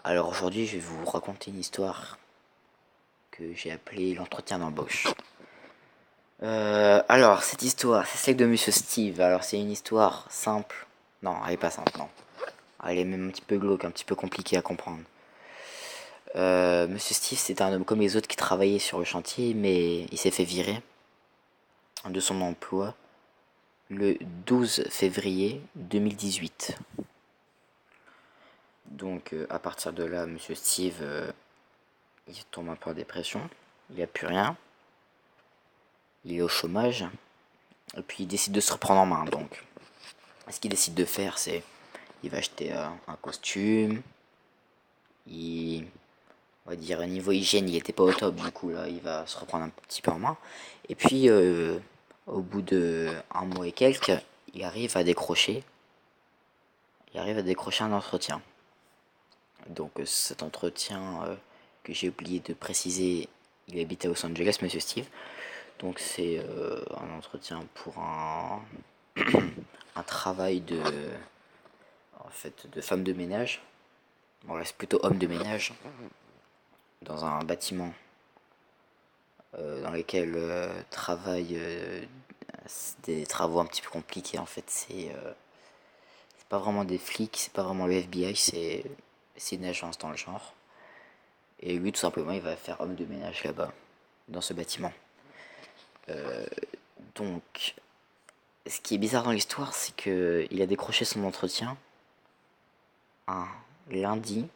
Alors aujourd'hui, je vais vous raconter une histoire que j'ai appelée l'entretien d'embauche. Alors, cette histoire, c'est celle de Monsieur Steve. Alors, c'est une histoire simple. Non, elle est pas simple, non. Elle est même un petit peu glauque, un petit peu compliquée à comprendre. Monsieur Steve, c'est un homme comme les autres qui travaillait sur le chantier, mais il s'est fait virer de son emploi le 12 février 2018. Donc, à partir de là, Monsieur Steve, il tombe un peu en dépression. Il n'y a plus rien. Il est au chômage. Et puis il décide de se reprendre en main. Donc, ce qu'il décide de faire, c'est il va acheter un costume. On va dire, niveau hygiène, il était pas au top. Du coup, là, il va se reprendre un petit peu en main. Et puis, au bout de un mois et quelques, il arrive à décrocher. Il arrive à décrocher un entretien. Donc, cet entretien que j'ai oublié de préciser, il habite à Los Angeles, Monsieur Steve. Donc, c'est un entretien pour un travail de femme de ménage. Bon, là, c'est plutôt homme de ménage dans un bâtiment dans lequel travaillent des travaux un petit peu compliqués. En fait, c'est pas vraiment des flics, c'est pas vraiment le FBI, c'est une agence dans le genre. Et lui, tout simplement, il va faire homme de ménage là-bas, dans ce bâtiment. Donc, ce qui est bizarre dans l'histoire, c'est que il a décroché son entretien un lundi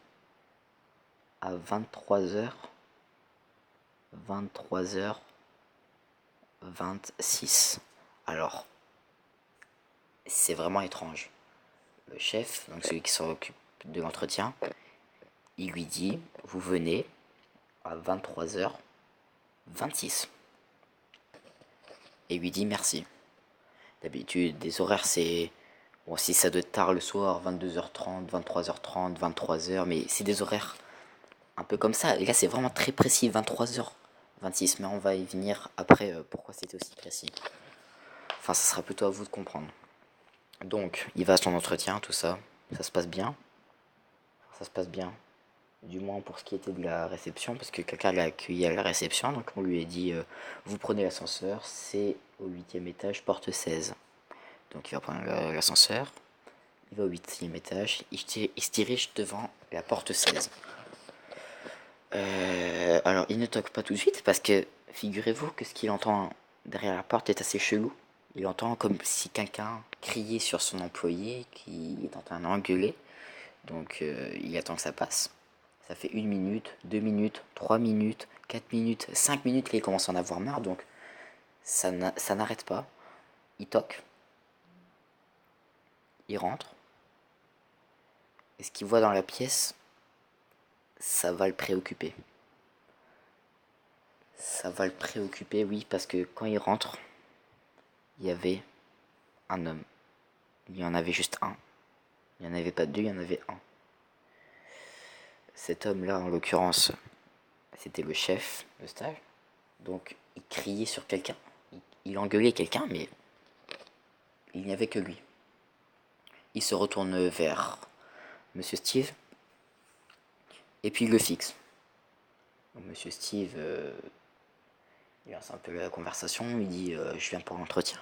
à 23h26. Alors, c'est vraiment étrange. Le chef, donc celui qui s'occupe de l'entretien, il lui dit, vous venez à 23h26. Et il lui dit merci. D'habitude, des horaires, c'est... Bon, si ça doit être tard le soir, 22h30, 23h30, 23h, mais c'est des horaires un peu comme ça. Et là, c'est vraiment très précis, 23h26. Mais on va y venir après, pourquoi c'était aussi précis. Enfin, ça sera plutôt à vous de comprendre. Donc, il va à son entretien, tout ça. Ça se passe bien. Ça se passe bien. Du moins pour ce qui était de la réception, parce que quelqu'un l'a accueilli à la réception. Donc, on lui a dit vous prenez l'ascenseur, c'est au 8e étage, porte 16. Donc, il va prendre l'ascenseur. Il va au 8e étage. Il se dirige devant la porte 16. Alors, il ne toque pas tout de suite, parce que figurez-vous que ce qu'il entend derrière la porte est assez chelou. Il entend comme si quelqu'un criait sur son employé qui est en train d'engueuler. Donc il attend que ça passe. Ça fait 1 minute, 2 minutes, 3 minutes, 4 minutes, 5 minutes qu'il commence à en avoir marre. Donc ça n'arrête pas. Il toque. Il rentre. Et ce qu'il voit dans la pièce, ça va le préoccuper. Ça va le préoccuper, oui, parce que quand il rentre, il y avait un homme. Il y en avait juste un. Il n'y en avait pas deux, il y en avait un. Cet homme-là, en l'occurrence, c'était le chef de stage. Donc, il criait sur quelqu'un. Il engueulait quelqu'un, mais il n'y avait que lui. Il se retourne vers Monsieur Steve, et puis il le fixe. Donc, Monsieur Steve, il lance un peu la conversation, il dit je viens pour l'entretien.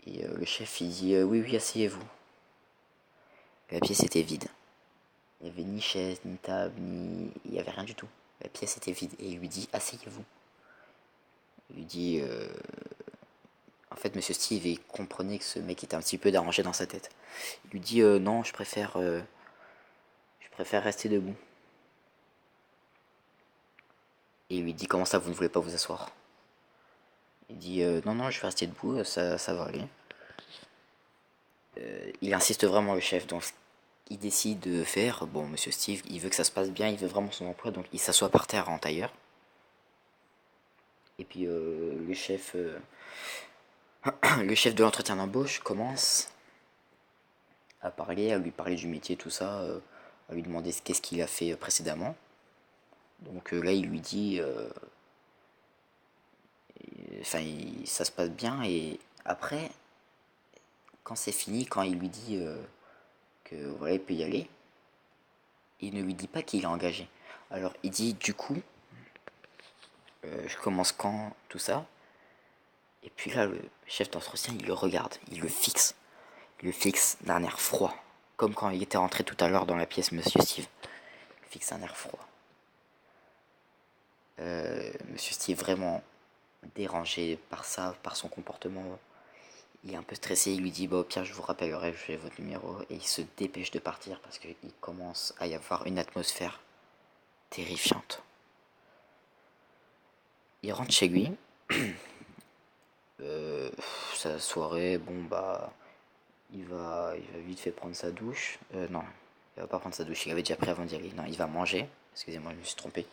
Et le chef, il dit oui, oui, asseyez-vous. La pièce était vide. Il n'y avait ni chaise, ni table, ni... Il n'y avait rien du tout. La pièce était vide. Et il lui dit asseyez-vous. Il lui dit... En fait, Monsieur Steve, il comprenait que ce mec était un petit peu dérangé dans sa tête. Il lui dit non, je préfère rester debout. Et il lui dit comment ça, vous ne voulez pas vous asseoir? Il dit non, non, je vais rester debout, ça va aller. Il insiste vraiment le chef, donc il décide de faire. Bon, Monsieur Steve, il veut que ça se passe bien, il veut vraiment son emploi, donc il s'assoit par terre en tailleur. Et puis le chef de l'entretien d'embauche commence à lui parler du métier, tout ça, à lui demander qu'est-ce qu'il a fait précédemment. Donc là, il lui dit, ça se passe bien, et après, quand c'est fini, quand il lui dit que voilà, il peut y aller, il ne lui dit pas qu'il est engagé. Alors il dit du coup, je commence quand, tout ça. Et puis là, le chef d'entretien, il le regarde, il le fixe. Il le fixe d'un air froid. Comme quand il était rentré tout à l'heure dans la pièce, Monsieur Steve. Il fixe un air froid. Monsieur Steve vraiment dérangé par ça, par son comportement. Il est un peu stressé, il lui dit bah, au pire je vous rappellerai, j'ai votre numéro. Et il se dépêche de partir parce qu'il commence à y avoir une atmosphère terrifiante. Il rentre chez lui. Sa soirée, bon bah il va vite fait prendre sa douche. Non, il va pas prendre sa douche, il avait déjà pris avant d'y aller. Non, il va manger. Excusez-moi, je me suis trompé.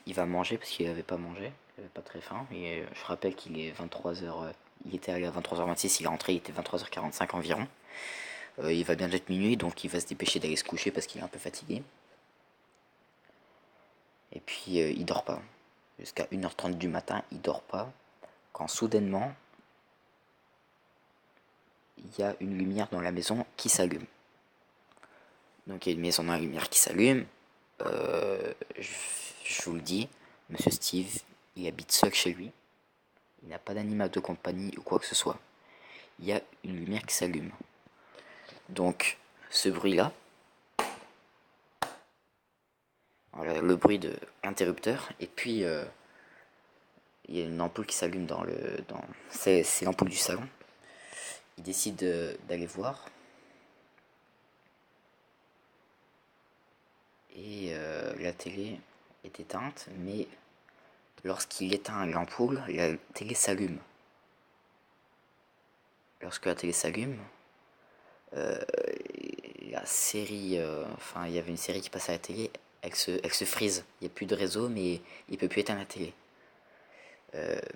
Il va manger parce qu'il avait pas mangé. Il avait pas très faim. Et je rappelle qu'il est 23h. Il était allé à 23h26, il est rentré, il était 23h45 environ. Il va bien être minuit, donc il va se dépêcher d'aller se coucher parce qu'il est un peu fatigué. Et puis il dort pas. Jusqu'à 1h30 du matin, il dort pas. Quand soudainement, il y a une lumière dans la maison qui s'allume. Donc il y a une maison dans la lumière qui s'allume. Je vous le dis, Monsieur Steve, il habite seul chez lui. Il n'a pas d'animal de compagnie ou quoi que ce soit. Il y a une lumière qui s'allume. Donc ce bruit-là, voilà, le bruit de l'interrupteur, et puis il y a une ampoule qui s'allume c'est l'ampoule du salon. Il décide d'aller voir. Et la télé est éteinte, mais lorsqu'il éteint l'ampoule, la télé s'allume. Lorsque la télé s'allume, la série, enfin il y avait une série qui passait à la télé, elle se frise. Il n'y a plus de réseau, mais il peut plus éteindre la télé.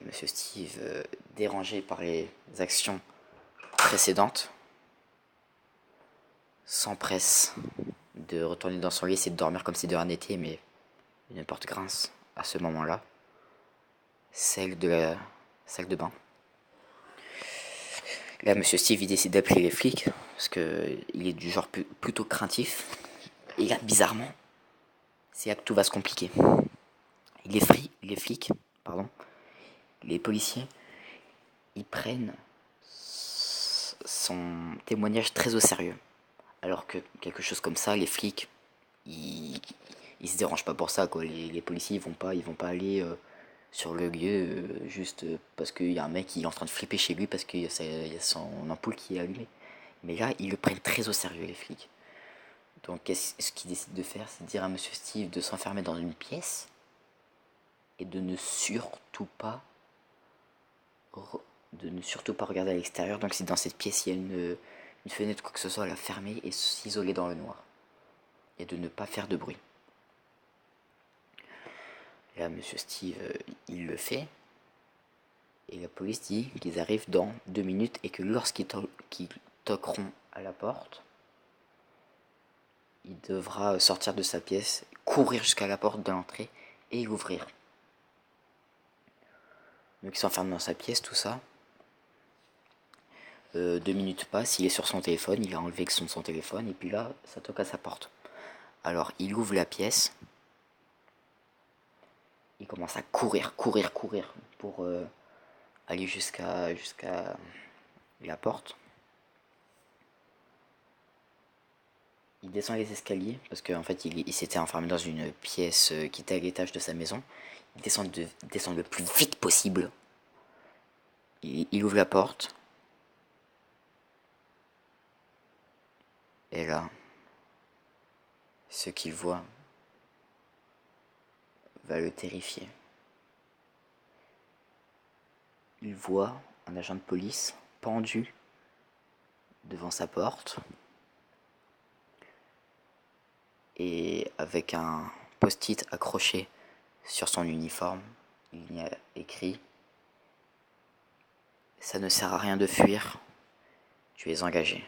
Monsieur Steve, dérangé par les actions précédentes, s'empresse de retourner dans son lit, essayer de dormir comme si de rien n'était, mais une porte grince à ce moment-là, celle de la salle de bain. Là, Monsieur Steve, il décide d'appeler les flics, parce qu'il est du genre plutôt craintif. Et là, bizarrement, c'est là que tout va se compliquer. Les flics, pardon, les policiers, ils prennent son témoignage très au sérieux. Alors que quelque chose comme ça, les flics, ils se dérangent pas pour ça, quoi. Les policiers, ils vont pas aller sur le lieu juste parce qu'il y a un mec qui est en train de flipper chez lui parce qu'il y a son ampoule qui est allumée. Mais là, ils le prennent très au sérieux, les flics. Donc, ce qu'ils décident de faire, c'est de dire à Monsieur Steve de s'enfermer dans une pièce et de ne surtout pas regarder à l'extérieur. Donc, si dans cette pièce il y a une fenêtre, quoi que ce soit, la fermer et s'isoler dans le noir. Et de ne pas faire de bruit. Là, Monsieur Steve, il le fait. Et la police dit qu'ils arrivent dans 2 minutes et que lorsqu'ils toqueront à la porte, il devra sortir de sa pièce, courir jusqu'à la porte de l'entrée et l'ouvrir. Donc il s'enferme dans sa pièce, tout ça. 2 minutes passent, il est sur son téléphone, il a enlevé son téléphone, et puis là, ça toque à sa porte. Alors il ouvre la pièce, il commence à courir pour aller jusqu'à la porte. Il descend les escaliers parce qu'en fait il s'était enfermé dans une pièce qui était à l'étage de sa maison. Il descend le plus vite possible. Il ouvre la porte. Et là, ce qu'il voit va le terrifier. Il voit un agent de police pendu devant sa porte et avec un post-it accroché sur son uniforme, il y a écrit « Ça ne sert à rien de fuir, tu es engagé ».